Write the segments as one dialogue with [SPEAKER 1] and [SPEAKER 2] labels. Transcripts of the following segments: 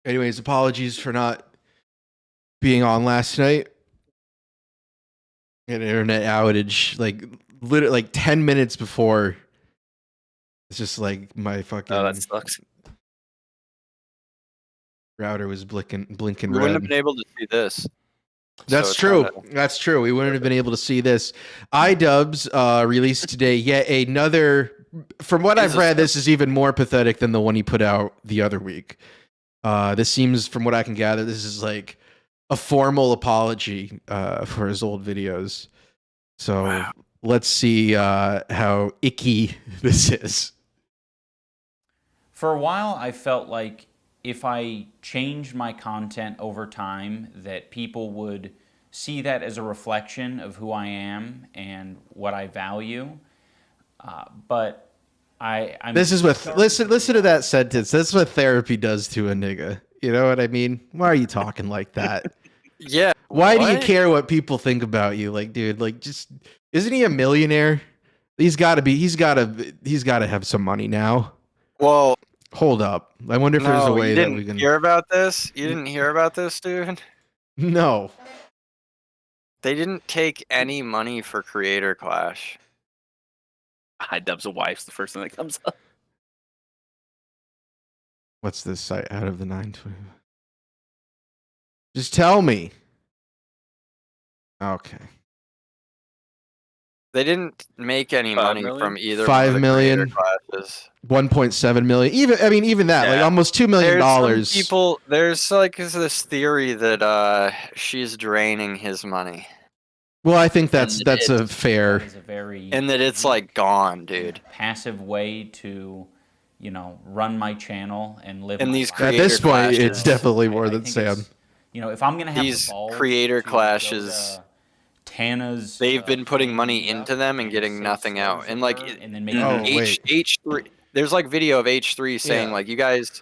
[SPEAKER 1] Anyways, apologies for not being on last night. An internet outage, like literally like 10 minutes before. It's just like my fucking
[SPEAKER 2] that sucks.
[SPEAKER 1] router was blinking
[SPEAKER 2] We
[SPEAKER 1] red.
[SPEAKER 2] wouldn't have been able to see this.
[SPEAKER 1] That's true. That's true. We wouldn't have been able to see this. idubbbz released today yet another. From what I've read, this is even more pathetic than the one he put out the other week. This seems, from what I can gather, this is like a formal apology for his old videos. So let's see how icky this is.
[SPEAKER 3] For a while, I felt like if I changed my content over time, that people would see that as a reflection of who I am and what I value. But I'm
[SPEAKER 1] this is what listen to that sentence. That's what therapy does to a nigga. You know what I mean? Why are you talking like that?
[SPEAKER 2] Yeah.
[SPEAKER 1] Why do you care what people think about you? Like, dude, like, just isn't he a millionaire? He's got to have some money now.
[SPEAKER 2] Well,
[SPEAKER 1] hold up. I wonder if there's a way that we can.
[SPEAKER 2] You didn't hear about this? You didn't hear about this, dude?
[SPEAKER 1] No.
[SPEAKER 2] They didn't take any money for Creator Clash.
[SPEAKER 4] idubbbz wife's the first thing that comes up.
[SPEAKER 1] What's this site out of the 920? Just tell me. Okay.
[SPEAKER 2] They didn't make any money from either
[SPEAKER 1] 5 million, 1.7 million. Even that, like almost $2 million.
[SPEAKER 2] There's like this theory that she's draining his money.
[SPEAKER 1] Well, I think that's a fair.
[SPEAKER 3] That is a very
[SPEAKER 2] and that it's like gone, dude.
[SPEAKER 3] Passive way to, run my channel and live.
[SPEAKER 2] And these
[SPEAKER 1] at this point, it's definitely more than Sam.
[SPEAKER 3] If I'm gonna have
[SPEAKER 2] these creator clashes.
[SPEAKER 3] Tana's.
[SPEAKER 2] They've been putting money into them and getting nothing out. And like H3, there's like video of H3 saying like you guys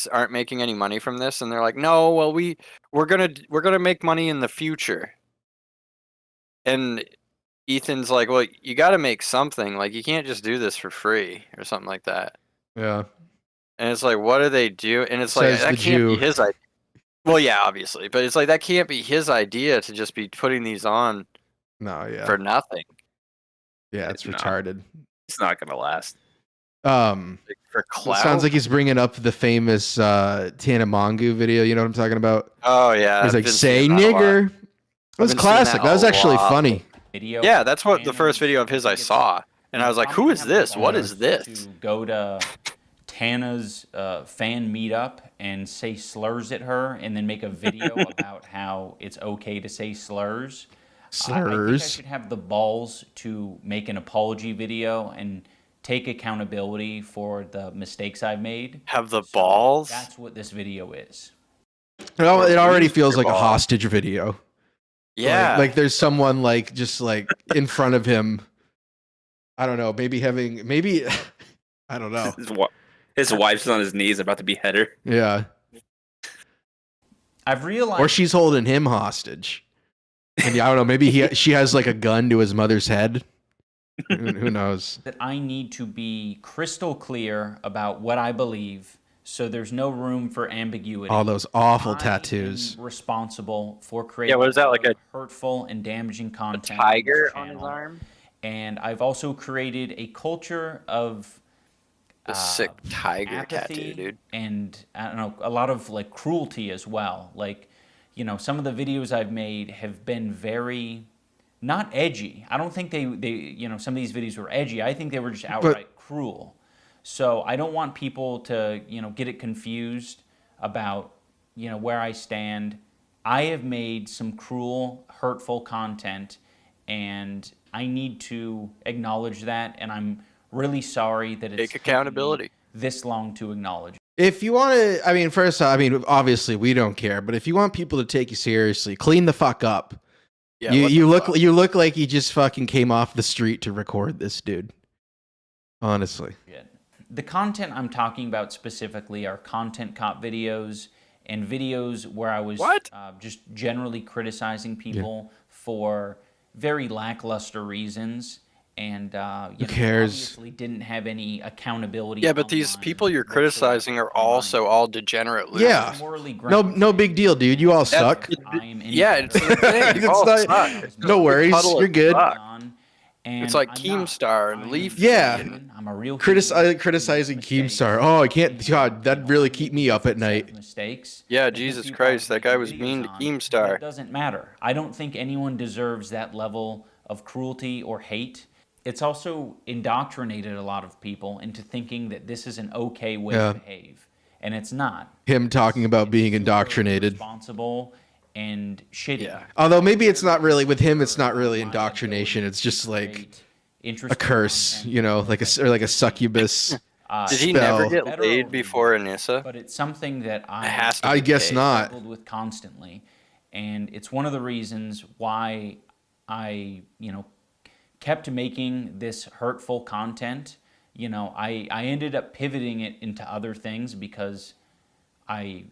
[SPEAKER 2] aren't making any money from this, and they're like, no, well we're gonna make money in the future. And Ethan's like, well, you got to make something. Like you can't just do this for free or something like that.
[SPEAKER 1] Yeah.
[SPEAKER 2] And it's like, what do they do? And it's like that can't be his idea. Well, yeah, obviously, but it's like that can't be his idea to just be putting these on.
[SPEAKER 1] No, yeah.
[SPEAKER 2] For nothing.
[SPEAKER 1] Yeah, it's retarded.
[SPEAKER 4] It's not gonna last.
[SPEAKER 2] For clout.
[SPEAKER 1] It sounds like he's bringing up the famous Tana Mongu video. You know what I'm talking about?
[SPEAKER 2] Oh yeah.
[SPEAKER 1] He's like, "Say nigger." That was classic. That was actually funny.
[SPEAKER 2] Yeah, that's what the first video of his I saw, and I was like, "Who is this? What is this?"
[SPEAKER 3] To go to Tana's fan meetup and say slurs at her, and then make a video about how it's okay to say slurs. I think I should have the balls to make an apology video and take accountability for the mistakes I've made.
[SPEAKER 2] Have the balls?
[SPEAKER 3] That's what this video is.
[SPEAKER 1] It already feels like a hostage video.
[SPEAKER 2] Yeah.
[SPEAKER 1] Like there's someone like just like in front of him. I don't know. Maybe I don't know.
[SPEAKER 4] His wife's on his knees about to behead her.
[SPEAKER 1] Yeah.
[SPEAKER 3] I've realized.
[SPEAKER 1] Or she's holding him hostage. And I don't know. Maybe she has like a gun to his mother's head. Who knows?
[SPEAKER 3] That I need to be crystal clear about what I believe, so there's no room for ambiguity.
[SPEAKER 1] All those awful tattoos.
[SPEAKER 3] Responsible for creating
[SPEAKER 2] what is that, like a
[SPEAKER 3] hurtful and damaging content.
[SPEAKER 2] A tiger on his arm?
[SPEAKER 3] And I've also created a culture of
[SPEAKER 2] sick tiger
[SPEAKER 3] apathy
[SPEAKER 2] tattoo, dude.
[SPEAKER 3] And I don't know, a lot of like cruelty as well. Like, some of the videos I've made have been very not edgy. I don't think they some of these videos were edgy. I think they were just outright cruel. So I don't want people to, get it confused about, where I stand. I have made some cruel, hurtful content, and I need to acknowledge that, and I'm really sorry that it's
[SPEAKER 2] take accountability
[SPEAKER 3] this long to acknowledge.
[SPEAKER 1] If you want to, first off, obviously we don't care, but if you want people to take you seriously, clean the fuck up. Yeah, you look like you just fucking came off the street to record this, dude. Honestly.
[SPEAKER 3] The content I'm talking about specifically are content cop videos and videos where I was just generally criticizing people for very lackluster reasons. and
[SPEAKER 1] Who cares?
[SPEAKER 3] obviously didn't have any accountability.
[SPEAKER 2] Yeah, but these people you're criticizing are also all degenerate losers.
[SPEAKER 1] Yeah. No big deal, dude. You all suck.
[SPEAKER 2] Yeah, it's the thing. You all suck.
[SPEAKER 1] No worries. You're good.
[SPEAKER 2] It's like Keemstar and Leafy.
[SPEAKER 1] Yeah.
[SPEAKER 3] I'm a real
[SPEAKER 1] Criticizing Keemstar. Oh, I can't. God, that'd really keep me up at night.
[SPEAKER 3] Mistakes.
[SPEAKER 2] Yeah, Jesus Christ, that guy was mean to Keemstar.
[SPEAKER 3] It doesn't matter. I don't think anyone deserves that level of cruelty or hate. It's also indoctrinated a lot of people into thinking that this is an okay way to behave, and it's not.
[SPEAKER 1] Him talking about being indoctrinated.
[SPEAKER 3] Responsible and shitty.
[SPEAKER 2] Yeah.
[SPEAKER 1] Although maybe it's not really with him. It's not really indoctrination. It's just like a curse, you know, like a succubus.
[SPEAKER 2] Did he never get laid before Anissa?
[SPEAKER 3] But it's something that
[SPEAKER 1] I guess not.
[SPEAKER 3] Struggled with constantly, and it's one of the reasons why I, kept making this hurtful content. I ended up pivoting it into other things because I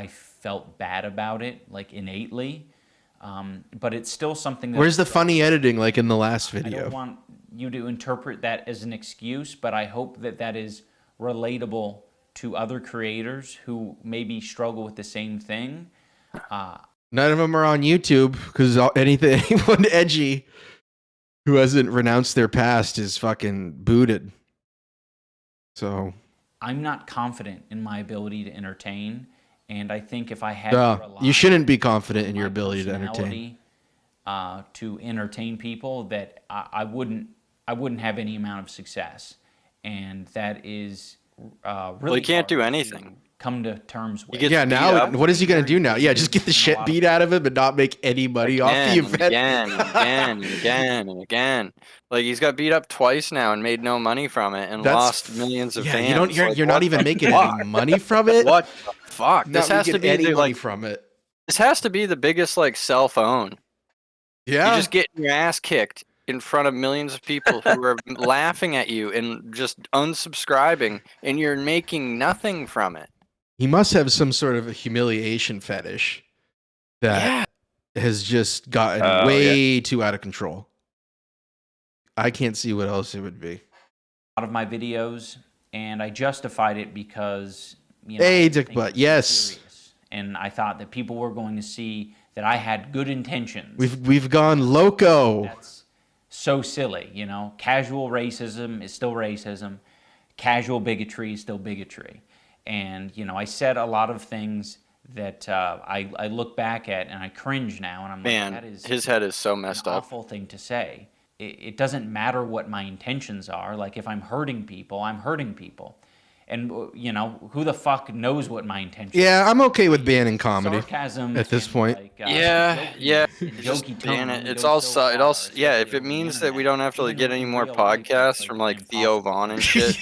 [SPEAKER 3] felt bad about it, like innately. But it's still something that...
[SPEAKER 1] Where's the funny editing, like in the last video?
[SPEAKER 3] I don't want you to interpret that as an excuse, but I hope that that is relatable to other creators who maybe struggle with the same thing.
[SPEAKER 1] None of them are on YouTube, because anyone edgy who hasn't renounced their past is fucking booted. So...
[SPEAKER 3] I'm not confident in my ability to entertain, and I think if I had to rely
[SPEAKER 1] you shouldn't be confident in your
[SPEAKER 3] my
[SPEAKER 1] ability to entertain.
[SPEAKER 3] To entertain people, that I wouldn't have any amount of success, and that is really.
[SPEAKER 2] Well, he can't do
[SPEAKER 3] hard
[SPEAKER 2] anything.
[SPEAKER 3] to come to terms with.
[SPEAKER 1] Yeah, now what is he gonna do now? Yeah, just get the shit beat out of him and not make any money off the event.
[SPEAKER 2] Again. Like, he's got beat up twice now and made no money from it and lost millions of fans.
[SPEAKER 1] You're not even making any money from it.
[SPEAKER 2] What the fuck? This has to be
[SPEAKER 1] any money
[SPEAKER 2] like
[SPEAKER 1] from it.
[SPEAKER 2] This has to be the biggest like cell phone.
[SPEAKER 1] Yeah,
[SPEAKER 2] you just getting your ass kicked in front of millions of people who are laughing at you and just unsubscribing, and you're making nothing from it.
[SPEAKER 1] He must have some sort of a humiliation fetish that has just gotten way too out of control. I can't see what else it would be.
[SPEAKER 3] A lot of my videos, and I justified it because
[SPEAKER 1] hey, Dick Butt, yes.
[SPEAKER 3] Serious. And I thought that people were going to see that I had good intentions.
[SPEAKER 1] We've gone loco.
[SPEAKER 3] That's so silly, Casual racism is still racism. Casual bigotry is still bigotry. And, I said a lot of things that I look back at and I cringe now. And I'm like, that is
[SPEAKER 2] his head is so messed up.
[SPEAKER 3] Awful thing to say. It doesn't matter what my intentions are. Like, if I'm hurting people, I'm hurting people. And, who the fuck knows what my intentions are?
[SPEAKER 1] Yeah, I'm okay with banning comedy
[SPEAKER 3] sarcasm
[SPEAKER 1] at this point.
[SPEAKER 3] Like,
[SPEAKER 2] Just ban it. It's all if it means that we don't have to get any more podcasts from like Theo Vaughn and shit.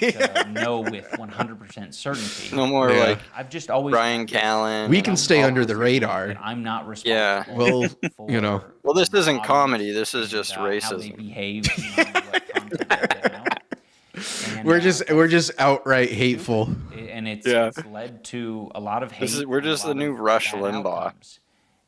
[SPEAKER 3] Know with 100% certainty.
[SPEAKER 2] No more
[SPEAKER 3] I've just always
[SPEAKER 2] Brian Callen.
[SPEAKER 1] We can stay under the radar.
[SPEAKER 3] I'm not responsible.
[SPEAKER 1] Well,
[SPEAKER 3] for
[SPEAKER 2] Well, this isn't comedy. This is just racism.
[SPEAKER 3] How they behave. What content they put out. And,
[SPEAKER 1] we're just outright hateful,
[SPEAKER 3] and it's led to a lot of hate.
[SPEAKER 2] We're just the new Rush Limbaugh.
[SPEAKER 3] Outcomes.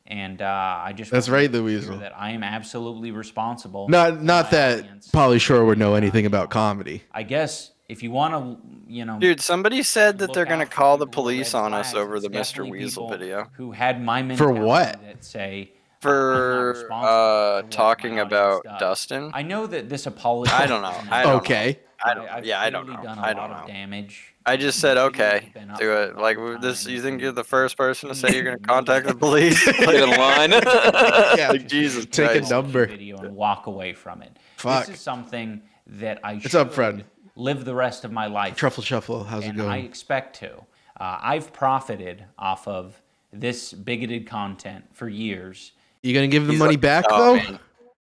[SPEAKER 3] And I just
[SPEAKER 1] that's right, the weasel.
[SPEAKER 3] That I am absolutely responsible.
[SPEAKER 1] Not that Pauly Shore would know anything about comedy.
[SPEAKER 3] I guess if you want to,
[SPEAKER 2] dude, somebody said that they're gonna call the police on us over the Mr. Weasel video.
[SPEAKER 3] Who had my
[SPEAKER 1] for what?
[SPEAKER 3] That say.
[SPEAKER 2] For talking about Dustin.
[SPEAKER 3] I know that this apology.
[SPEAKER 2] I don't know. I don't know.
[SPEAKER 3] Done a lot of damage.
[SPEAKER 2] I just said okay. Do it. Like this. You think you're the first person to say you're gonna contact the police? Play the line. Like Jesus.
[SPEAKER 1] Take
[SPEAKER 2] Christ.
[SPEAKER 1] a number.
[SPEAKER 3] Video and walk away from it.
[SPEAKER 1] Fuck.
[SPEAKER 3] This is something that I
[SPEAKER 1] should up, Fren?
[SPEAKER 3] Live the rest of my life.
[SPEAKER 1] Truffle Shuffle. How's it going?
[SPEAKER 3] I expect to. I've profited off of this bigoted content for years.
[SPEAKER 1] You gonna give the money back though? Man.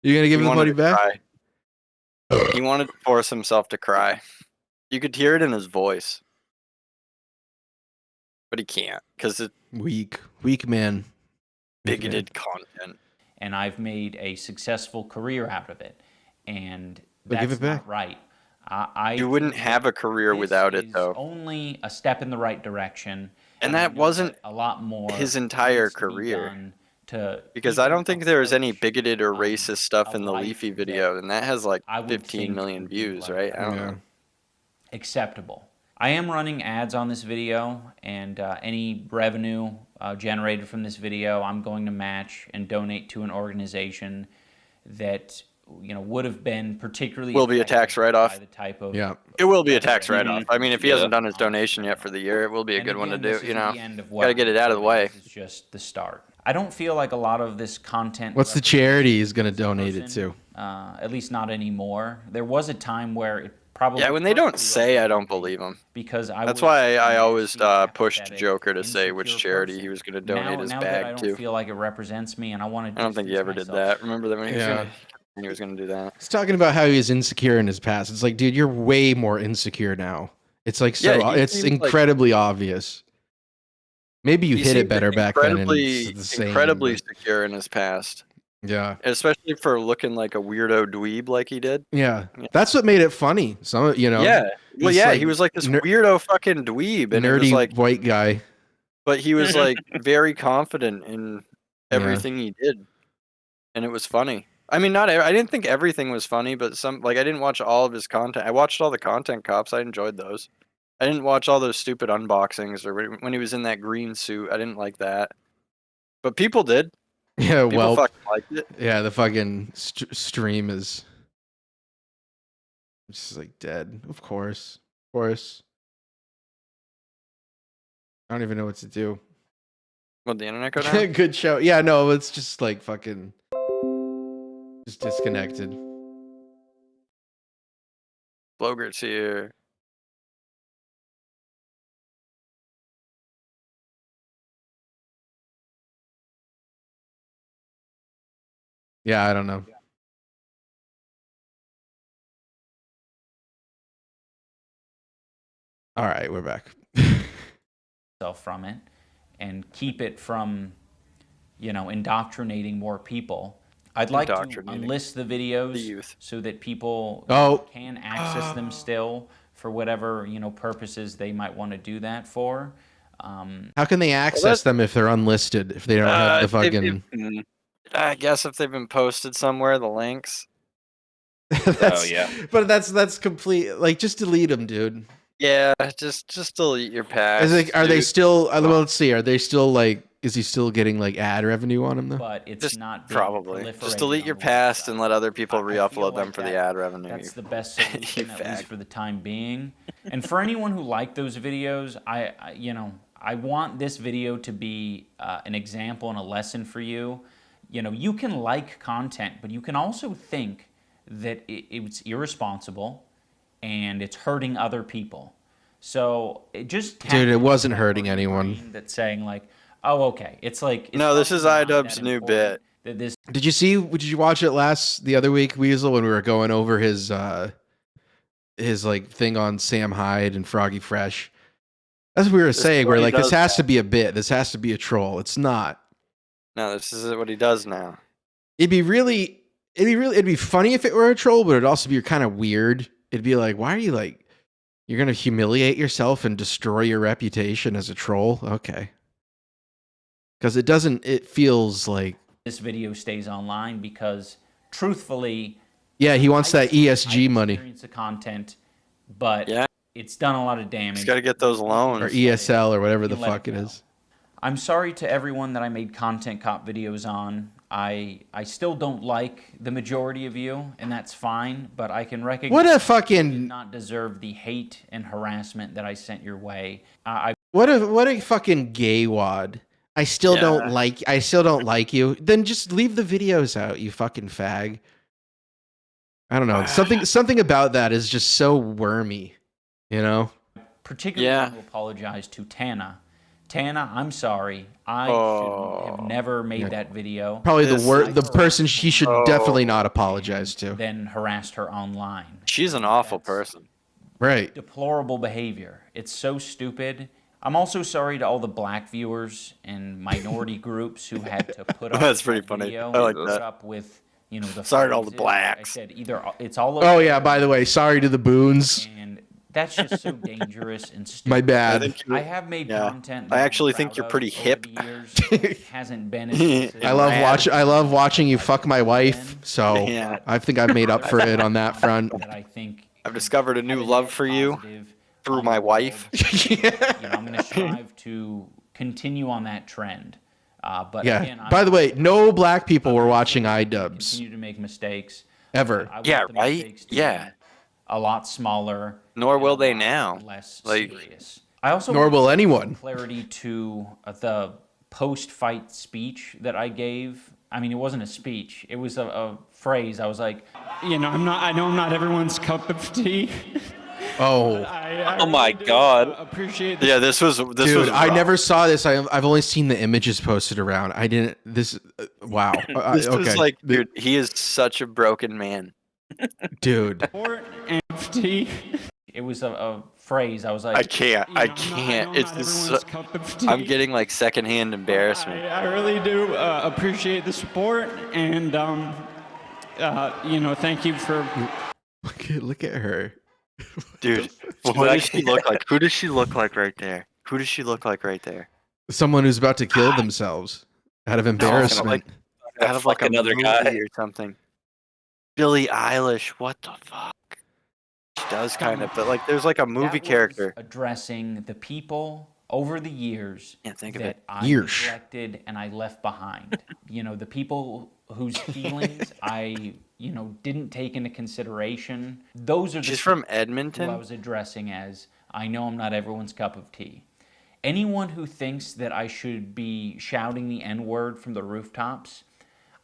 [SPEAKER 1] You gonna give him the money back?
[SPEAKER 2] He wanted to force himself to cry. You could hear it in his voice, but he can't because it's
[SPEAKER 1] weak man.
[SPEAKER 2] Bigoted content.
[SPEAKER 3] And I've made a successful career out of it, and
[SPEAKER 1] but
[SPEAKER 3] that's not right.
[SPEAKER 2] You wouldn't have a career without it, though.
[SPEAKER 3] Only a step in the right direction,
[SPEAKER 2] and that wasn't
[SPEAKER 3] a lot more.
[SPEAKER 2] His entire career. Because I don't think there was any bigoted or racist stuff in the Leafy video, and that has like 15 million views, right? I don't know.
[SPEAKER 3] Acceptable. I am running ads on this video, and any revenue generated from this video, I'm going to match and donate to an organization that would have been particularly
[SPEAKER 2] will be a tax write-off.
[SPEAKER 3] The type of
[SPEAKER 2] it will be a tax write-off. I mean, if he hasn't done his donation yet for the year, it will be a good one to do. Got to get it out of the way.
[SPEAKER 3] This is just the start. I don't feel like a lot of this content.
[SPEAKER 1] What's the charity he's going to donate it to?
[SPEAKER 3] At least not anymore. There was a time where it probably.
[SPEAKER 2] Yeah, when they don't say, I don't believe them.
[SPEAKER 3] Because
[SPEAKER 2] that's why I always pushed Joker to say which charity he was going to donate his bag to.
[SPEAKER 3] I don't feel like it represents me, and I want to.
[SPEAKER 2] I don't think he ever did that. Remember that when he was going to do that?
[SPEAKER 1] He's talking about how he's insecure in his past. It's like, dude, you're way more insecure now. It's like it's incredibly obvious. Maybe you hit it better back then. And it's the
[SPEAKER 2] incredibly secure in his past.
[SPEAKER 1] Yeah.
[SPEAKER 2] Especially for looking like a weirdo dweeb like he did.
[SPEAKER 1] Yeah. That's what made it funny. Some,
[SPEAKER 2] Yeah. Well, yeah, he was like this weirdo fucking dweeb. And
[SPEAKER 1] nerdy
[SPEAKER 2] it was like,
[SPEAKER 1] white guy.
[SPEAKER 2] But he was like very confident in everything he did. And it was funny. I mean, I didn't think everything was funny, but I didn't watch all of his content. I watched all the content cops. I enjoyed those. I didn't watch all those stupid unboxings or when he was in that green suit. I didn't like that. But people did.
[SPEAKER 1] Yeah,
[SPEAKER 2] people fucking liked it.
[SPEAKER 1] Yeah, the fucking stream is just like dead. Of course. I don't even know what to do.
[SPEAKER 2] What, the internet go down?
[SPEAKER 1] Good show. Yeah, no, it's just like fucking just disconnected.
[SPEAKER 2] Blogert's here.
[SPEAKER 1] Yeah, I don't know. All right, we're back.
[SPEAKER 3] From it and keep it from, indoctrinating more people. I'd like to unlist the videos so that people can access them still for whatever, purposes they might want to do that for.
[SPEAKER 1] How can they access them if they're unlisted, if they don't have the fucking...
[SPEAKER 2] I guess if they've been posted somewhere, the links.
[SPEAKER 1] But that's complete. Like, just delete them, dude.
[SPEAKER 2] Yeah, just delete your past.
[SPEAKER 1] Are they still? Well, let's see. Are they still like? Is he still getting like ad revenue on him though?
[SPEAKER 3] But it's
[SPEAKER 2] just
[SPEAKER 3] not
[SPEAKER 2] probably. Just delete your past and let other people re-upload them for the ad revenue.
[SPEAKER 3] That's the best solution, at least for the time being. And for anyone who liked those videos, I want this video to be an example and a lesson for you. You can like content, but you can also think that it's irresponsible and it's hurting other people. So it just...
[SPEAKER 1] Dude, it wasn't hurting anyone.
[SPEAKER 3] That's saying like, oh, okay. It's like...
[SPEAKER 2] No, this is idubbbz new bit.
[SPEAKER 1] Did you watch it the other week, Weasel, when we were going over his like thing on Sam Hyde and Froggy Fresh? That's what we were saying. We're like, this has to be a bit. This has to be a troll. It's not.
[SPEAKER 2] No, this is what he does now.
[SPEAKER 1] It'd be funny if it were a troll, but it'd also be kind of weird. It'd be like, why are you like, you're going to humiliate yourself and destroy your reputation as a troll? Okay. Because it feels like
[SPEAKER 3] this video stays online because truthfully,
[SPEAKER 1] yeah, he wants that ESG money.
[SPEAKER 3] The content, but it's done a lot of damage.
[SPEAKER 2] He's got to get those loans.
[SPEAKER 1] Or ESL or whatever the fuck it is.
[SPEAKER 3] I'm sorry to everyone that I made content cop videos on. I still don't like the majority of you, and that's fine, but I can recognize
[SPEAKER 1] what a fucking...
[SPEAKER 3] you did not deserve the hate and harassment that I sent your way.
[SPEAKER 1] What a fucking gay wad. I still don't like you. Then just leave the videos out, you fucking fag. I don't know. Something about that is just so wormy,
[SPEAKER 3] Particularly want to apologize to Tana. Tana, I'm sorry. I should have never made that video.
[SPEAKER 1] Probably the person she should definitely not apologize to.
[SPEAKER 3] Then harassed her online.
[SPEAKER 2] She's an awful person.
[SPEAKER 1] Right.
[SPEAKER 3] Deplorable behavior. It's so stupid. I'm also sorry to all the black viewers and minority groups who had to put up
[SPEAKER 2] That's pretty funny.
[SPEAKER 3] Video
[SPEAKER 2] I like
[SPEAKER 3] and
[SPEAKER 2] that.
[SPEAKER 3] Put up with, the
[SPEAKER 2] sorry to all the blacks.
[SPEAKER 3] I said either it's all
[SPEAKER 1] by the way, sorry to the boons.
[SPEAKER 3] And That's just so dangerous and stupid.
[SPEAKER 1] My bad.
[SPEAKER 3] I have made content.
[SPEAKER 2] I actually think you're pretty hip.
[SPEAKER 3] It hasn't been as
[SPEAKER 1] I love watching you fuck my wife. So
[SPEAKER 2] Yeah.
[SPEAKER 1] I think I've made up for it on that front.
[SPEAKER 3] That I think
[SPEAKER 2] I've discovered a new love for you through my wife.
[SPEAKER 3] I'm going to strive to continue on that trend. But
[SPEAKER 1] Yeah.
[SPEAKER 3] again,
[SPEAKER 1] By the way, no black people were watching idubbbz
[SPEAKER 3] continue to make mistakes.
[SPEAKER 1] ever.
[SPEAKER 3] I want
[SPEAKER 2] Yeah,
[SPEAKER 3] the
[SPEAKER 2] right?
[SPEAKER 3] mistakes to
[SPEAKER 2] Yeah.
[SPEAKER 3] be a lot smaller.
[SPEAKER 2] Nor
[SPEAKER 3] and
[SPEAKER 2] will
[SPEAKER 3] a
[SPEAKER 2] they
[SPEAKER 3] lot
[SPEAKER 2] now.
[SPEAKER 3] Less
[SPEAKER 2] Like-
[SPEAKER 3] serious. I also
[SPEAKER 1] Nor
[SPEAKER 3] want
[SPEAKER 1] will
[SPEAKER 3] to
[SPEAKER 1] anyone.
[SPEAKER 3] clarity to the post-fight speech that I gave. I mean, it wasn't a speech. It was a phrase. I was like,
[SPEAKER 5] You know, I know I'm not everyone's cup of tea.
[SPEAKER 1] Oh,
[SPEAKER 5] I
[SPEAKER 4] Oh my
[SPEAKER 5] really do,
[SPEAKER 4] God.
[SPEAKER 5] appreciate
[SPEAKER 2] Yeah, this was
[SPEAKER 1] dude, I
[SPEAKER 2] rough.
[SPEAKER 1] never saw this. I've only seen the images posted around. I didn't. This. Wow.
[SPEAKER 2] This
[SPEAKER 1] Okay.
[SPEAKER 2] was like, dude, he is such a broken man.
[SPEAKER 1] Dude.
[SPEAKER 5] support and tea.
[SPEAKER 3] it was a phrase. I was like,
[SPEAKER 2] I can't.
[SPEAKER 5] You know,
[SPEAKER 2] I
[SPEAKER 5] I'm not-
[SPEAKER 2] can't.
[SPEAKER 5] know
[SPEAKER 2] It's
[SPEAKER 5] I'm not
[SPEAKER 2] just.
[SPEAKER 5] everyone's cup of tea.
[SPEAKER 2] I'm getting like secondhand embarrassment.
[SPEAKER 5] I really do appreciate the support, and you know, thank you for.
[SPEAKER 1] Look at her.
[SPEAKER 2] Dude, what does she look like? Who does she look like right there? Who does she look like right there?
[SPEAKER 1] Someone who's about to kill themselves out of embarrassment.
[SPEAKER 2] Out of like
[SPEAKER 4] Fuck another
[SPEAKER 2] movie
[SPEAKER 4] guy.
[SPEAKER 2] or something. Billie Eilish, what the fuck? She does kind of, but like there's like a
[SPEAKER 3] that
[SPEAKER 2] movie
[SPEAKER 3] was
[SPEAKER 2] character.
[SPEAKER 3] addressing the people over the years
[SPEAKER 2] Can't think of
[SPEAKER 3] that
[SPEAKER 2] it.
[SPEAKER 3] I
[SPEAKER 1] Years.
[SPEAKER 3] neglected and I left behind. You know, the people whose feelings I, didn't take into consideration. Those are the
[SPEAKER 2] She's from
[SPEAKER 3] people who I
[SPEAKER 2] Edmonton.
[SPEAKER 3] was addressing as, I know I'm not everyone's cup of tea. Anyone who thinks that I should be shouting the N-word from the rooftops,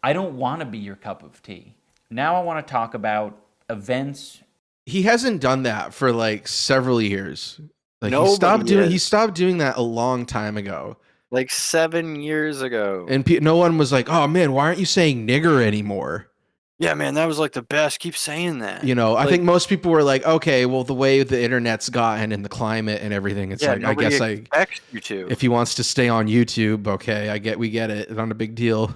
[SPEAKER 3] I don't want to be your cup of tea. Now I want to talk about events.
[SPEAKER 1] He hasn't done that for like several years. Like
[SPEAKER 2] Nobody
[SPEAKER 1] he
[SPEAKER 2] is.
[SPEAKER 1] stopped doing that a long time ago.
[SPEAKER 2] Like 7 years ago.
[SPEAKER 1] And no one was like, "Oh man, why aren't you saying nigger anymore?"
[SPEAKER 2] Yeah, man, that was like the best. Keep saying that.
[SPEAKER 1] You know, I
[SPEAKER 2] Like,
[SPEAKER 1] think most people were like, "Okay, well, the way the internet's gotten and the climate and everything, it's
[SPEAKER 2] yeah,
[SPEAKER 1] like I
[SPEAKER 2] nobody
[SPEAKER 1] guess
[SPEAKER 2] expects you to.
[SPEAKER 1] if he wants to stay on YouTube, okay, we get it. It's not a big deal."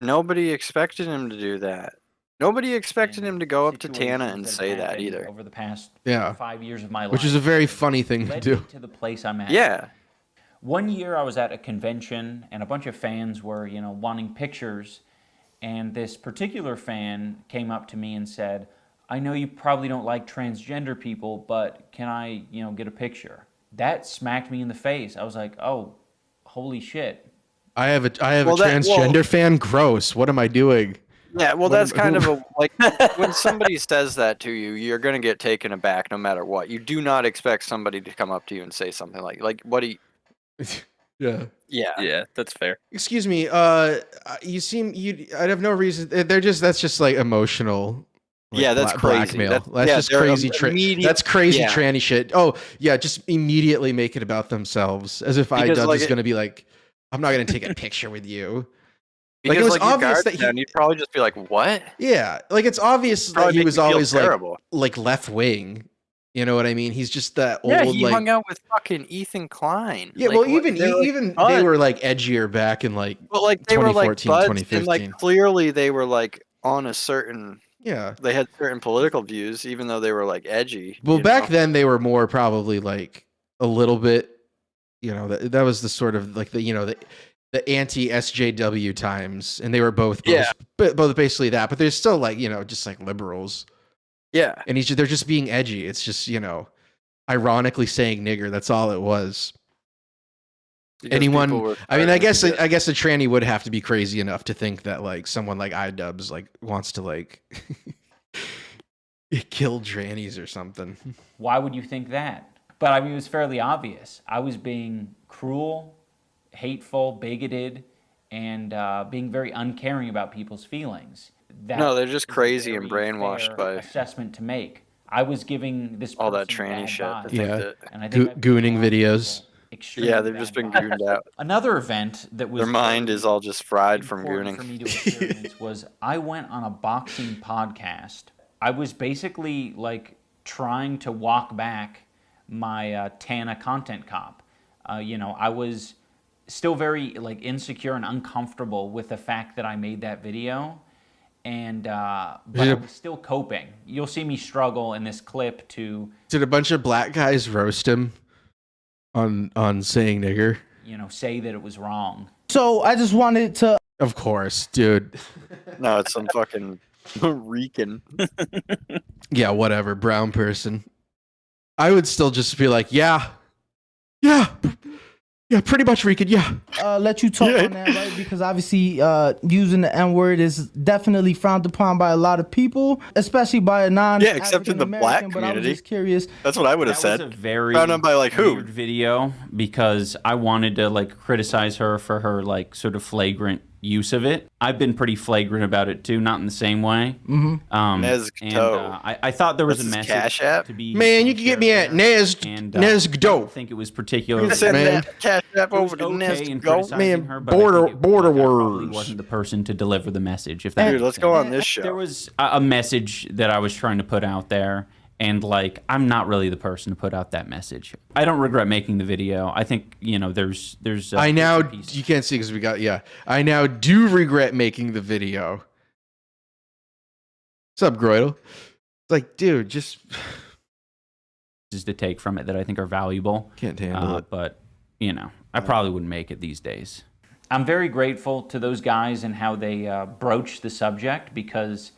[SPEAKER 2] Nobody expected him to do that. Nobody expected
[SPEAKER 3] and
[SPEAKER 2] him to go up to
[SPEAKER 3] situations
[SPEAKER 2] Tana and
[SPEAKER 3] that
[SPEAKER 2] say that
[SPEAKER 3] happened
[SPEAKER 2] either.
[SPEAKER 3] Over the past
[SPEAKER 1] Yeah.
[SPEAKER 3] 5 years of my life.
[SPEAKER 1] Which is a very funny thing to
[SPEAKER 3] led
[SPEAKER 1] do.
[SPEAKER 3] me to the place I'm at.
[SPEAKER 2] Yeah.
[SPEAKER 3] One year I was at a convention and a bunch of fans were, wanting pictures, and this particular fan came up to me and said, "I know you probably don't like transgender people, but can I, get a picture?" That smacked me in the face. I was like, "Oh, holy shit."
[SPEAKER 1] I have a
[SPEAKER 2] Well,
[SPEAKER 1] transgender fan. Gross. What am I doing?
[SPEAKER 2] Yeah, well,
[SPEAKER 1] What
[SPEAKER 2] that's
[SPEAKER 1] am-
[SPEAKER 2] kind
[SPEAKER 1] who-
[SPEAKER 2] of a like when somebody says that to you, you're gonna get taken aback no matter what. You do not expect somebody to come up to you and say something like, "What do you?"
[SPEAKER 1] Yeah.
[SPEAKER 2] Yeah,
[SPEAKER 4] Yeah, that's fair.
[SPEAKER 1] Excuse me. I have no reason. That's just like emotional. Like,
[SPEAKER 2] Yeah, that's crazy.
[SPEAKER 1] Blackmail.
[SPEAKER 2] That's-
[SPEAKER 1] That's
[SPEAKER 2] yeah,
[SPEAKER 1] just
[SPEAKER 2] they're
[SPEAKER 1] crazy.
[SPEAKER 2] immediate-
[SPEAKER 1] That's crazy
[SPEAKER 2] yeah.
[SPEAKER 1] tranny shit. Oh yeah, just immediately make it about themselves, as if
[SPEAKER 2] Because,
[SPEAKER 1] idubbbz
[SPEAKER 2] like,
[SPEAKER 1] is gonna be like, "I'm not gonna take a picture with you." Like,
[SPEAKER 2] because
[SPEAKER 1] it was
[SPEAKER 2] like your
[SPEAKER 1] obvious
[SPEAKER 2] guard's
[SPEAKER 1] that he-
[SPEAKER 2] down, you'd probably just be like, "What?"
[SPEAKER 1] Yeah, like it's obvious that
[SPEAKER 2] Probably
[SPEAKER 1] he
[SPEAKER 2] make
[SPEAKER 1] was
[SPEAKER 2] you feel
[SPEAKER 1] always
[SPEAKER 2] terrible.
[SPEAKER 1] like left wing. You know what I mean? He's just that old.
[SPEAKER 2] Yeah, he
[SPEAKER 1] like,
[SPEAKER 2] hung out with fucking Ethan Klein.
[SPEAKER 1] Yeah,
[SPEAKER 2] Like,
[SPEAKER 1] well,
[SPEAKER 2] what-
[SPEAKER 1] even
[SPEAKER 2] they were, like,
[SPEAKER 1] even they
[SPEAKER 2] buds.
[SPEAKER 1] were like edgier back in like
[SPEAKER 2] But like they were like
[SPEAKER 1] 2014,
[SPEAKER 2] buds,
[SPEAKER 1] 2015.
[SPEAKER 2] and like clearly they were like on a certain.
[SPEAKER 1] yeah.
[SPEAKER 2] They had certain political views, even though they were like edgy.
[SPEAKER 1] Well,
[SPEAKER 2] you
[SPEAKER 1] back
[SPEAKER 2] know?
[SPEAKER 1] then they were more probably like a little bit, that was the sort of like the anti SJW times, and they were both
[SPEAKER 2] Yeah.
[SPEAKER 1] both basically that, but they're still like just like liberals,
[SPEAKER 2] Yeah,
[SPEAKER 1] and they're just being edgy. It's just ironically saying nigger. That's all it was.
[SPEAKER 2] because
[SPEAKER 1] Anyone,
[SPEAKER 2] people were
[SPEAKER 1] I mean, I
[SPEAKER 2] starting to
[SPEAKER 1] guess a tranny would have to be crazy enough to think that like someone like idubbbz like wants to like kill trannies or something.
[SPEAKER 3] Why would you think that? But I mean, it was fairly obvious. I was being cruel, hateful, bigoted, and being very uncaring about people's feelings. That
[SPEAKER 2] No, they're just
[SPEAKER 3] is a
[SPEAKER 2] crazy and
[SPEAKER 3] very
[SPEAKER 2] brainwashed
[SPEAKER 3] fair
[SPEAKER 2] by
[SPEAKER 3] assessment to make. I was giving this
[SPEAKER 2] all that
[SPEAKER 3] person
[SPEAKER 2] tranny
[SPEAKER 3] bad
[SPEAKER 2] shit.
[SPEAKER 3] vibes,
[SPEAKER 2] To think
[SPEAKER 1] Yeah.
[SPEAKER 2] that,
[SPEAKER 3] and I think I've given
[SPEAKER 1] Gooning
[SPEAKER 3] a lot of
[SPEAKER 1] videos.
[SPEAKER 3] people extremely
[SPEAKER 2] yeah, they've
[SPEAKER 3] bad
[SPEAKER 2] just been
[SPEAKER 3] vibes.
[SPEAKER 2] gooned out.
[SPEAKER 3] Another event that was
[SPEAKER 2] Their mind
[SPEAKER 3] very
[SPEAKER 2] is all just fried from
[SPEAKER 3] important
[SPEAKER 2] gooning.
[SPEAKER 3] for me to experience was I went on a boxing podcast. I was basically like trying to walk back my Tana content cop. I was still very like insecure and uncomfortable with the fact that I made that video, and but I was still coping. You'll see me struggle in this clip to.
[SPEAKER 1] Did a bunch of black guys roast him on saying nigger?
[SPEAKER 3] You know, say that it was wrong.
[SPEAKER 6] So I just wanted to.
[SPEAKER 1] Of course, dude.
[SPEAKER 2] No, it's some fucking Rican.
[SPEAKER 1] Yeah, whatever, brown person. I would still just be like, yeah, pretty much Rican, yeah.
[SPEAKER 6] Let you talk on that, right? Because obviously using the N-word is definitely frowned upon by a lot of people, especially by a
[SPEAKER 2] Yeah, except in the black
[SPEAKER 6] But
[SPEAKER 2] community.
[SPEAKER 6] I was just curious.
[SPEAKER 2] That's what I would have
[SPEAKER 3] That
[SPEAKER 2] said.
[SPEAKER 3] was a very
[SPEAKER 2] Found out by like who?
[SPEAKER 3] weird video because I wanted to like criticize her for her like sort of flagrant use of it. I've been pretty flagrant about it too, not in the same way.
[SPEAKER 2] Nezgdo.
[SPEAKER 3] I thought there was
[SPEAKER 2] That's
[SPEAKER 3] a
[SPEAKER 2] his
[SPEAKER 3] message
[SPEAKER 2] Cash App?
[SPEAKER 3] to be
[SPEAKER 1] Man, you can get me at
[SPEAKER 3] and I
[SPEAKER 1] Nezgdo.
[SPEAKER 3] don't think it was particularly
[SPEAKER 2] Send
[SPEAKER 1] Man.
[SPEAKER 2] that Cash App
[SPEAKER 3] It was
[SPEAKER 2] over to
[SPEAKER 3] okay in
[SPEAKER 2] Nezgdo.
[SPEAKER 3] criticizing
[SPEAKER 1] Man,
[SPEAKER 3] her, but I think
[SPEAKER 1] border
[SPEAKER 3] I probably
[SPEAKER 1] words.
[SPEAKER 3] wasn't the person to deliver the message. If that
[SPEAKER 2] Dude,
[SPEAKER 3] makes
[SPEAKER 2] let's go
[SPEAKER 3] sense.
[SPEAKER 2] on this show.
[SPEAKER 3] There was a message that I was trying to put out there, and like I'm not really the person to put out that message. I don't regret making the video. I think there's.
[SPEAKER 1] I now
[SPEAKER 3] bits and pieces.
[SPEAKER 1] you can't see because we got I now do regret making the video. What's up, Groidel? It's like, dude, just
[SPEAKER 3] to take from it that I think are valuable.
[SPEAKER 1] can't handle it.
[SPEAKER 3] But I probably wouldn't make it these days. I'm very grateful to those guys and how they broached the subject because.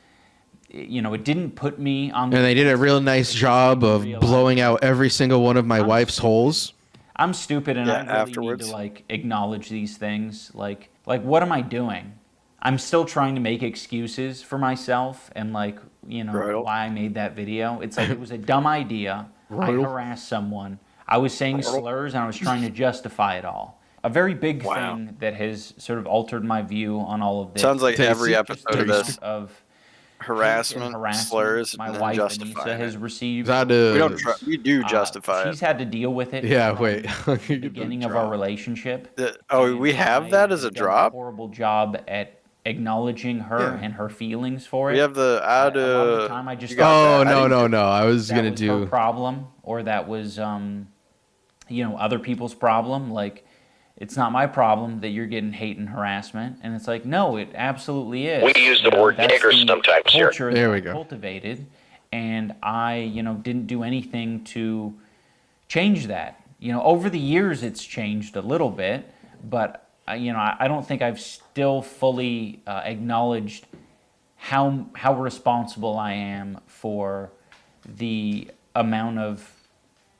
[SPEAKER 3] It didn't put me on.
[SPEAKER 1] And they did a real nice job of blowing out every single one of my wife's holes.
[SPEAKER 3] I'm stupid and I really
[SPEAKER 2] afterwards.
[SPEAKER 3] need to like acknowledge these things. Like what am I doing? I'm still trying to make excuses for myself and like,
[SPEAKER 2] Right.
[SPEAKER 3] why I made that video. It's like it was a dumb idea.
[SPEAKER 1] Right.
[SPEAKER 3] I harassed someone. I was saying slurs and I was trying to justify it all. A very big thing that has sort of altered my view on all of this.
[SPEAKER 2] Sounds like
[SPEAKER 1] Tasty.
[SPEAKER 2] every episode of this.
[SPEAKER 3] Of
[SPEAKER 2] Harassment, slurs,
[SPEAKER 3] my
[SPEAKER 2] and then
[SPEAKER 3] wife
[SPEAKER 2] justifying
[SPEAKER 3] Anissa
[SPEAKER 2] it.
[SPEAKER 3] has received.
[SPEAKER 2] We do justify
[SPEAKER 3] She's
[SPEAKER 2] it.
[SPEAKER 3] had to deal with it.
[SPEAKER 1] Yeah,
[SPEAKER 3] from
[SPEAKER 1] wait.
[SPEAKER 3] the beginning of our relationship.
[SPEAKER 2] We have that as a
[SPEAKER 3] I've done
[SPEAKER 2] drop?
[SPEAKER 3] horrible job at acknowledging her and her feelings for it.
[SPEAKER 2] We have the
[SPEAKER 3] A lot of the time I just
[SPEAKER 2] you got
[SPEAKER 1] Oh,
[SPEAKER 2] that. I didn't
[SPEAKER 1] no. I was
[SPEAKER 3] that
[SPEAKER 1] gonna
[SPEAKER 3] was
[SPEAKER 1] do
[SPEAKER 3] her problem, or that was other people's problem. Like, it's not my problem that you're getting hate and harassment. And it's like, no, it absolutely is.
[SPEAKER 7] We use the word
[SPEAKER 3] that's
[SPEAKER 7] nigger
[SPEAKER 3] the
[SPEAKER 7] sometimes here.
[SPEAKER 3] culture
[SPEAKER 1] There
[SPEAKER 3] that
[SPEAKER 1] we
[SPEAKER 3] I
[SPEAKER 1] go.
[SPEAKER 3] cultivated, and I, didn't do anything to change that. Over the years it's changed a little bit, but I don't think I've still fully acknowledged how responsible I am for the amount of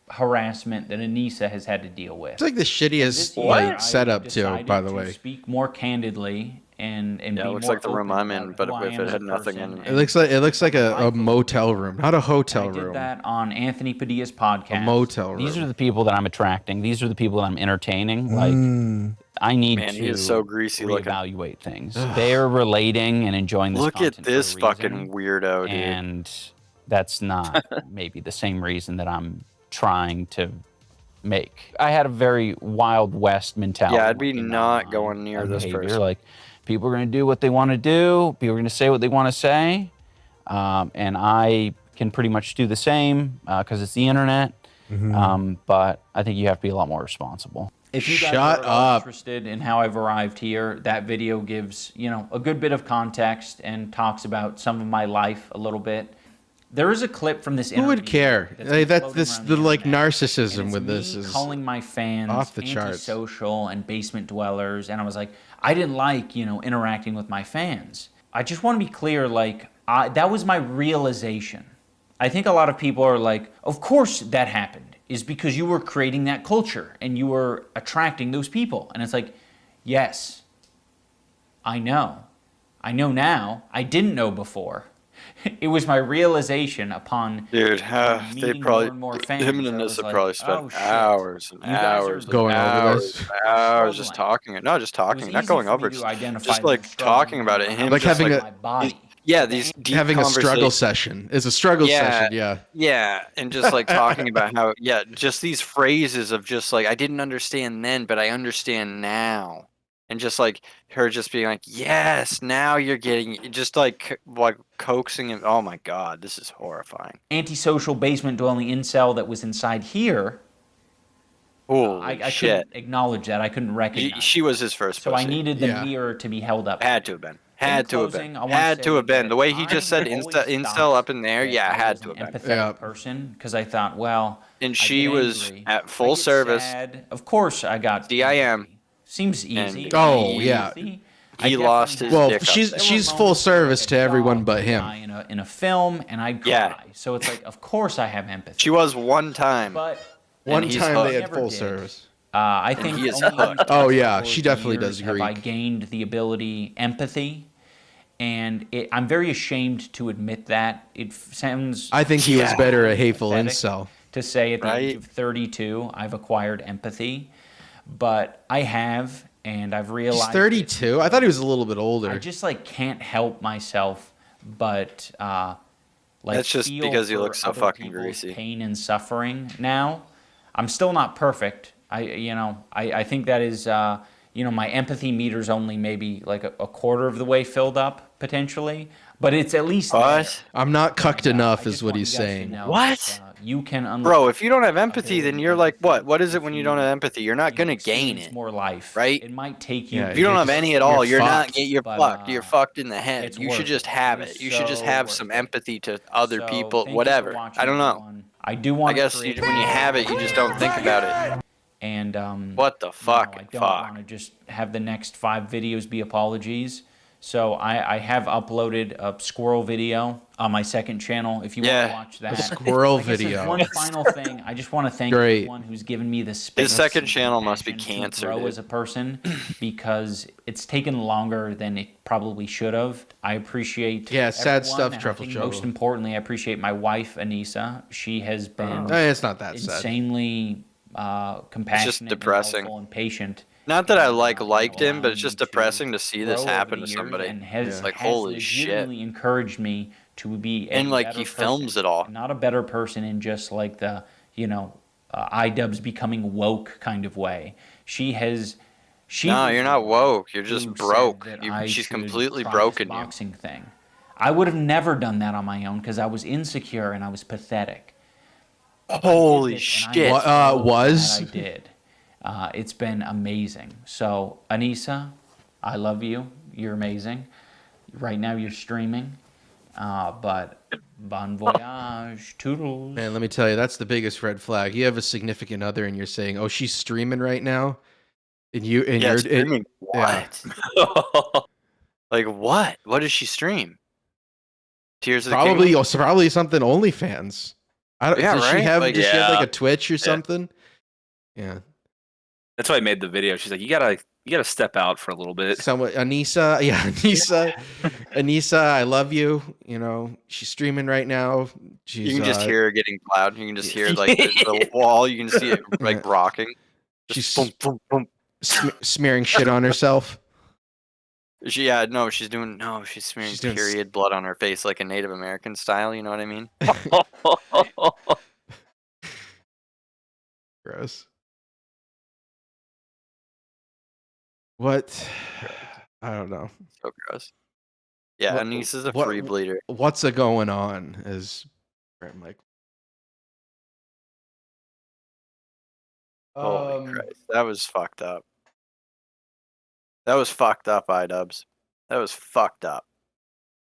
[SPEAKER 3] harassment that Anissa has had to deal with.
[SPEAKER 1] It's like the shittiest
[SPEAKER 3] This year,
[SPEAKER 1] like
[SPEAKER 3] I
[SPEAKER 1] setup too,
[SPEAKER 3] decided
[SPEAKER 1] by the
[SPEAKER 3] to
[SPEAKER 1] way.
[SPEAKER 3] Speak more candidly and be
[SPEAKER 2] it looks
[SPEAKER 3] more
[SPEAKER 2] like the room
[SPEAKER 3] open
[SPEAKER 2] I'm in,
[SPEAKER 3] about
[SPEAKER 2] but
[SPEAKER 3] who I
[SPEAKER 2] if
[SPEAKER 3] am
[SPEAKER 2] it
[SPEAKER 3] as
[SPEAKER 2] had
[SPEAKER 3] a
[SPEAKER 2] nothing
[SPEAKER 3] person
[SPEAKER 2] in it.
[SPEAKER 3] and
[SPEAKER 1] It looks like a motel room, not a hotel
[SPEAKER 3] I did
[SPEAKER 1] room.
[SPEAKER 3] that on Anthony Padilla's podcast.
[SPEAKER 1] A motel room.
[SPEAKER 3] These are the people that I'm attracting. These are the people that I'm entertaining. Like, I need
[SPEAKER 2] Man,
[SPEAKER 3] to
[SPEAKER 2] he is so greasy looking.
[SPEAKER 3] reevaluate things. They're relating and enjoying this
[SPEAKER 2] Look at
[SPEAKER 3] content for
[SPEAKER 2] this
[SPEAKER 3] a
[SPEAKER 2] fucking
[SPEAKER 3] reason,
[SPEAKER 2] weirdo, dude.
[SPEAKER 3] and that's not maybe the same reason that I'm trying to make. I had a very Wild West mentality.
[SPEAKER 2] Yeah, I'd be
[SPEAKER 3] working
[SPEAKER 2] not
[SPEAKER 3] online
[SPEAKER 2] going near this
[SPEAKER 3] behavior.
[SPEAKER 2] person.
[SPEAKER 3] Like, people are going to do what they want to do. People are going to say what they want to say. And I can pretty much do the same because it's the internet. But I think you have to be a lot more responsible. If you guys
[SPEAKER 1] Shut
[SPEAKER 3] are
[SPEAKER 1] up.
[SPEAKER 3] interested in how I've arrived here, that video gives, a good bit of context and talks about some of my life a little bit. There is a clip from this interview.
[SPEAKER 1] Who would care?
[SPEAKER 3] that's
[SPEAKER 1] Hey,
[SPEAKER 3] been
[SPEAKER 1] that's
[SPEAKER 3] floating
[SPEAKER 1] this
[SPEAKER 3] around
[SPEAKER 1] the like
[SPEAKER 3] internet,
[SPEAKER 1] narcissism
[SPEAKER 3] and
[SPEAKER 1] with
[SPEAKER 3] it's
[SPEAKER 1] this
[SPEAKER 3] me
[SPEAKER 1] is
[SPEAKER 3] calling my fans
[SPEAKER 1] off the charts.
[SPEAKER 3] antisocial and basement dwellers, and I was like, I didn't like, interacting with my fans. I just want to be clear, like, that was my realization. I think a lot of people are like, of course that happened, is because you were creating that culture and you were attracting those people. And it's like, yes, I know. I know now. I didn't know before. It was my realization upon
[SPEAKER 2] Dude, they
[SPEAKER 3] meeting
[SPEAKER 2] probably,
[SPEAKER 3] more and more fans.
[SPEAKER 2] him and
[SPEAKER 3] I was
[SPEAKER 2] Anissa
[SPEAKER 3] like,
[SPEAKER 2] probably
[SPEAKER 3] oh,
[SPEAKER 2] spent
[SPEAKER 3] shit.
[SPEAKER 2] hours and
[SPEAKER 3] You guys are
[SPEAKER 2] hours and
[SPEAKER 1] going over
[SPEAKER 2] hours,
[SPEAKER 1] this.
[SPEAKER 2] hours just
[SPEAKER 3] Struggling.
[SPEAKER 2] talking. No, just
[SPEAKER 3] It was
[SPEAKER 2] talking, not
[SPEAKER 3] easy
[SPEAKER 2] going
[SPEAKER 3] for
[SPEAKER 2] over
[SPEAKER 3] me
[SPEAKER 2] it.
[SPEAKER 3] to identify
[SPEAKER 2] Just
[SPEAKER 3] them
[SPEAKER 2] like
[SPEAKER 3] struggling
[SPEAKER 2] talking about it.
[SPEAKER 3] with
[SPEAKER 2] Him
[SPEAKER 1] Like
[SPEAKER 2] just
[SPEAKER 1] having
[SPEAKER 3] my body.
[SPEAKER 2] yeah, these deep
[SPEAKER 1] having a struggle
[SPEAKER 2] conversations.
[SPEAKER 1] session. It's a struggle
[SPEAKER 2] Yeah.
[SPEAKER 1] session, yeah.
[SPEAKER 2] Yeah, and just like talking about how, just these phrases of just like, I didn't understand then, but I understand now. And just like her just being like, yes, now you're getting it. Just like coaxing him. Oh my God, this is horrifying.
[SPEAKER 3] Antisocial basement dwelling incel that was inside here.
[SPEAKER 2] Holy
[SPEAKER 3] I
[SPEAKER 2] shit.
[SPEAKER 3] couldn't acknowledge that. I couldn't recognize.
[SPEAKER 2] She was his first
[SPEAKER 3] so I
[SPEAKER 2] pussy.
[SPEAKER 3] needed the
[SPEAKER 1] Yeah.
[SPEAKER 3] mirror to be held up.
[SPEAKER 2] Had to have been. Had to have
[SPEAKER 3] closing,
[SPEAKER 2] been.
[SPEAKER 3] I wanna
[SPEAKER 2] Had to
[SPEAKER 3] say
[SPEAKER 2] have been.
[SPEAKER 3] that
[SPEAKER 2] The way he just said
[SPEAKER 3] I always
[SPEAKER 2] incel
[SPEAKER 3] thought
[SPEAKER 2] up in there,
[SPEAKER 3] that
[SPEAKER 2] yeah,
[SPEAKER 3] I
[SPEAKER 2] had
[SPEAKER 3] was
[SPEAKER 2] to
[SPEAKER 3] an
[SPEAKER 2] have been.
[SPEAKER 3] empathetic
[SPEAKER 1] Yeah.
[SPEAKER 3] person because I thought, well,
[SPEAKER 2] And
[SPEAKER 3] I
[SPEAKER 2] she
[SPEAKER 3] get
[SPEAKER 2] was
[SPEAKER 3] angry,
[SPEAKER 2] at
[SPEAKER 3] I
[SPEAKER 2] full
[SPEAKER 3] get
[SPEAKER 2] service.
[SPEAKER 3] sad. Of course, I got
[SPEAKER 2] DIM.
[SPEAKER 3] empathy. Seems easy.
[SPEAKER 2] And
[SPEAKER 3] right?
[SPEAKER 1] Oh, yeah.
[SPEAKER 3] Empathy.
[SPEAKER 2] he
[SPEAKER 3] I
[SPEAKER 2] lost
[SPEAKER 3] definitely
[SPEAKER 2] his
[SPEAKER 3] had-
[SPEAKER 1] Well,
[SPEAKER 2] dick up
[SPEAKER 1] she's
[SPEAKER 2] there.
[SPEAKER 3] there were
[SPEAKER 1] she's full
[SPEAKER 3] moments where,
[SPEAKER 1] service
[SPEAKER 3] like,
[SPEAKER 1] to
[SPEAKER 3] I
[SPEAKER 1] everyone
[SPEAKER 3] saw
[SPEAKER 1] but
[SPEAKER 3] a
[SPEAKER 1] him.
[SPEAKER 3] guy in a film, and I'd cry.
[SPEAKER 2] Yeah.
[SPEAKER 3] So it's like, of course, I have empathy.
[SPEAKER 2] She was one time.
[SPEAKER 3] But
[SPEAKER 1] One
[SPEAKER 2] he's
[SPEAKER 1] time they
[SPEAKER 2] hooked.
[SPEAKER 1] had
[SPEAKER 3] Never
[SPEAKER 1] full
[SPEAKER 3] did.
[SPEAKER 1] service.
[SPEAKER 3] I think
[SPEAKER 2] he is
[SPEAKER 3] only
[SPEAKER 2] hooked.
[SPEAKER 3] these
[SPEAKER 1] Oh,
[SPEAKER 3] past
[SPEAKER 1] yeah,
[SPEAKER 3] couple
[SPEAKER 1] she
[SPEAKER 3] of
[SPEAKER 1] definitely
[SPEAKER 3] years
[SPEAKER 1] does
[SPEAKER 3] have I
[SPEAKER 1] Greek.
[SPEAKER 3] gained the ability empathy, and I'm very ashamed to admit that. It sounds
[SPEAKER 1] I think he was
[SPEAKER 2] Yeah.
[SPEAKER 1] better a hateful
[SPEAKER 3] pathetic
[SPEAKER 1] incel.
[SPEAKER 3] to say at the age
[SPEAKER 2] Right?
[SPEAKER 3] of 32 I've acquired empathy, but I have, and I've realized
[SPEAKER 1] He's 32. I thought he was a little bit older.
[SPEAKER 3] I just like can't help myself but like
[SPEAKER 2] That's just
[SPEAKER 3] feel
[SPEAKER 2] because he
[SPEAKER 3] for
[SPEAKER 2] looks so
[SPEAKER 3] other
[SPEAKER 2] fucking
[SPEAKER 3] people's
[SPEAKER 2] greasy.
[SPEAKER 3] pain and suffering now. I'm still not perfect. I think that is my empathy meter's only maybe like a quarter of the way filled up potentially, but it's at least there.
[SPEAKER 2] What?
[SPEAKER 1] I'm not cucked
[SPEAKER 3] I
[SPEAKER 1] enough,
[SPEAKER 3] just
[SPEAKER 1] is what
[SPEAKER 3] want
[SPEAKER 1] he's
[SPEAKER 3] you guys to
[SPEAKER 1] saying.
[SPEAKER 3] know
[SPEAKER 2] What?
[SPEAKER 3] that, you can unlock
[SPEAKER 2] Bro, if you don't have empathy, then
[SPEAKER 3] ability
[SPEAKER 2] you're like,
[SPEAKER 3] empathy
[SPEAKER 2] what? What is it
[SPEAKER 3] if
[SPEAKER 2] when you don't have empathy? You're not gonna gain
[SPEAKER 3] experience
[SPEAKER 2] it.
[SPEAKER 3] more life,
[SPEAKER 2] right?
[SPEAKER 3] It might take you.
[SPEAKER 1] Yeah,
[SPEAKER 2] If you don't
[SPEAKER 1] you're
[SPEAKER 2] have
[SPEAKER 1] just-
[SPEAKER 2] any at all,
[SPEAKER 1] you're
[SPEAKER 2] you're not.
[SPEAKER 1] fucked.
[SPEAKER 2] You're
[SPEAKER 3] But,
[SPEAKER 2] fucked. You're fucked in the head.
[SPEAKER 3] it's
[SPEAKER 2] You should
[SPEAKER 3] worth
[SPEAKER 2] just
[SPEAKER 3] it.
[SPEAKER 2] have
[SPEAKER 3] It is
[SPEAKER 2] it. You should just
[SPEAKER 3] so
[SPEAKER 2] have
[SPEAKER 3] worth
[SPEAKER 2] some
[SPEAKER 3] it.
[SPEAKER 2] empathy to other
[SPEAKER 3] So,
[SPEAKER 2] people.
[SPEAKER 3] thank you for
[SPEAKER 2] Whatever.
[SPEAKER 3] watching,
[SPEAKER 2] I don't know.
[SPEAKER 3] everyone. I do
[SPEAKER 2] I
[SPEAKER 3] want
[SPEAKER 2] guess
[SPEAKER 3] to create
[SPEAKER 2] when you have it, you just don't think about it.
[SPEAKER 3] and
[SPEAKER 2] What the fuck?
[SPEAKER 3] I don't
[SPEAKER 2] Fuck.
[SPEAKER 3] want to just have the next 5 videos be apologies. So I have uploaded a squirrel video on my second channel. If you want
[SPEAKER 2] Yeah.
[SPEAKER 3] to watch that,
[SPEAKER 1] A squirrel
[SPEAKER 3] I guess there's
[SPEAKER 1] video.
[SPEAKER 3] one final thing. I just want to thank
[SPEAKER 1] Great.
[SPEAKER 3] everyone who's given me the space.
[SPEAKER 2] His second
[SPEAKER 3] and
[SPEAKER 2] channel must be
[SPEAKER 3] compassion
[SPEAKER 2] cancer,
[SPEAKER 3] to grow
[SPEAKER 2] dude.
[SPEAKER 3] as a person because it's taken longer than it probably should have. I appreciate
[SPEAKER 1] Yeah, sad
[SPEAKER 3] everyone,
[SPEAKER 1] stuff,
[SPEAKER 3] and I
[SPEAKER 1] Truffle
[SPEAKER 3] think
[SPEAKER 1] Trouble.
[SPEAKER 3] most importantly, I appreciate my wife Anissa. She has been
[SPEAKER 1] It's not that sad.
[SPEAKER 3] insanely compassionate,
[SPEAKER 2] depressing.
[SPEAKER 3] and helpful and patient.
[SPEAKER 2] Not that I liked him, but
[SPEAKER 3] allowing
[SPEAKER 2] it's just
[SPEAKER 3] me to
[SPEAKER 2] depressing to see this
[SPEAKER 3] grow over
[SPEAKER 2] happen
[SPEAKER 3] the
[SPEAKER 2] to
[SPEAKER 3] years
[SPEAKER 2] somebody.
[SPEAKER 3] and has,
[SPEAKER 2] It's like,
[SPEAKER 3] has
[SPEAKER 2] holy shit.
[SPEAKER 3] legitimately encouraged me to be a
[SPEAKER 2] And, like,
[SPEAKER 3] better
[SPEAKER 2] he films
[SPEAKER 3] person.
[SPEAKER 2] it all.
[SPEAKER 3] And not a better person in just like the idubbbz becoming woke kind of way. She
[SPEAKER 2] No,
[SPEAKER 3] was
[SPEAKER 2] you're
[SPEAKER 3] the
[SPEAKER 2] not
[SPEAKER 3] one
[SPEAKER 2] woke. You're
[SPEAKER 3] who
[SPEAKER 2] just
[SPEAKER 3] said
[SPEAKER 2] broke.
[SPEAKER 3] that
[SPEAKER 2] You-
[SPEAKER 3] I
[SPEAKER 2] she's
[SPEAKER 3] should
[SPEAKER 2] completely
[SPEAKER 3] try
[SPEAKER 2] broken
[SPEAKER 3] this
[SPEAKER 2] you.
[SPEAKER 3] boxing thing. I would have never done that on my own because I was insecure and I was pathetic.
[SPEAKER 2] Holy
[SPEAKER 3] And
[SPEAKER 2] shit.
[SPEAKER 1] What,
[SPEAKER 3] I'm so
[SPEAKER 1] was?
[SPEAKER 3] glad I did. It's been amazing. So, Anissa, I love you. You're amazing. Right now you're streaming. But bon voyage, toodles.
[SPEAKER 1] Man, let me tell you, that's the biggest red flag. You have a significant other and you're saying, "Oh, she's streaming right now." And
[SPEAKER 2] Yeah,
[SPEAKER 1] you're
[SPEAKER 2] streaming
[SPEAKER 1] yeah.
[SPEAKER 2] what? Like what? What does she stream? Tears of the
[SPEAKER 1] probably
[SPEAKER 2] Kingdom?
[SPEAKER 1] probably something OnlyFans. I don't
[SPEAKER 2] Yeah,
[SPEAKER 1] does she
[SPEAKER 2] right?
[SPEAKER 1] have
[SPEAKER 2] Like-
[SPEAKER 1] does she have like
[SPEAKER 4] Yeah.
[SPEAKER 1] a Twitch or something? Yeah.
[SPEAKER 4] That's why I made the video. She's like, you gotta step out for a little bit.
[SPEAKER 1] Somewhat Anissa, yeah, Anissa, I love you. You know, she's streaming right now. She's
[SPEAKER 2] You can just hear her getting loud. You can just hear like the wall. You can see it like rocking.
[SPEAKER 1] she's
[SPEAKER 2] Just boom, boom, boom.
[SPEAKER 1] smearing shit on herself.
[SPEAKER 2] She's smearing
[SPEAKER 1] She's doing
[SPEAKER 2] period blood on her face like a Native American style. You know what I mean?
[SPEAKER 1] Gross. What? I don't know.
[SPEAKER 2] So gross. Yeah,
[SPEAKER 1] What-
[SPEAKER 2] Anissa's a
[SPEAKER 1] what-
[SPEAKER 2] free bleeder.
[SPEAKER 1] What's a going on? Is Mike?
[SPEAKER 2] Holy Christ, that was fucked up. That was fucked up, idubbbz. That was fucked up.